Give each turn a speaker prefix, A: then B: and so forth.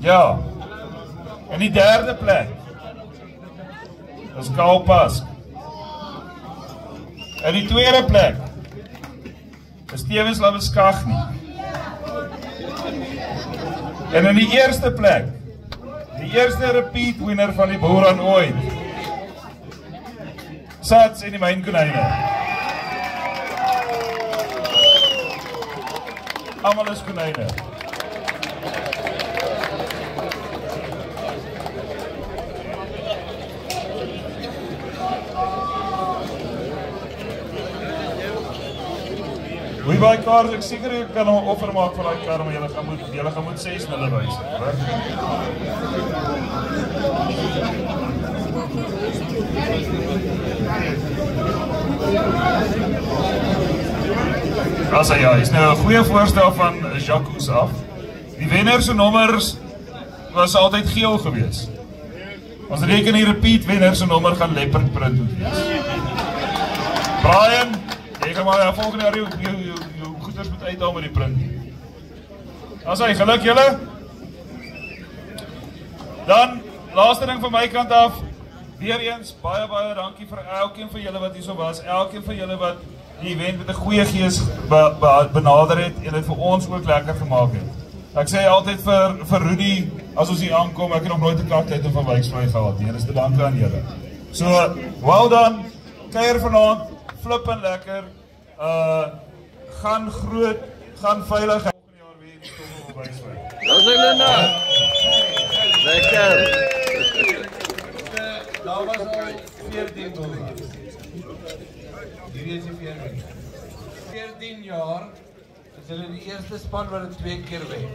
A: Ja, in die derde plek is Karl Pask. In die tweede plek is Tewes Labeskagni. En in die eerste plek, die eerste repeat winner van die boer aan ooit, Sats en die mynkonijne. Almal is konijne. Hoe baie kaart, ek seker jy kan hom offer maak vir die kar, maar julle gaan moet 6 nulle wys. As ja, is nou 'n goeie voorstel van Jacques af. Die wenner se nommers was altyd geel gewees. Ons reken die repeat wenner se nommer gaan leopard print moet wees. Brian, jy gaan maar volgende jaar jou goeders moet uithaal met die print. As hy geluk julle. Dan laaste ding van my kant af. Weer eens baie dankie vir elkeen van julle wat hier so was. Elkeen van julle wat die event met 'n goeie gees benader het en dit vir ons ook lekker gemaak het. Ek sê altyd vir Rudy, as ons hier aankom, ek het nog nooit 'n kaktyd van Wyksvlei gehad. Die eerste dankie aan julle. So, well done. Kuier vanaand, flip en lekker. Gaan groot, gaan veilig. Volgende jaar weer die stomme op Wyksvlei.
B: Ons is Linda. Lekker.
C: Daar was al 14 dollar. Hierdie is die 14 jaar, is hulle die eerste span wat het 2 keer wen.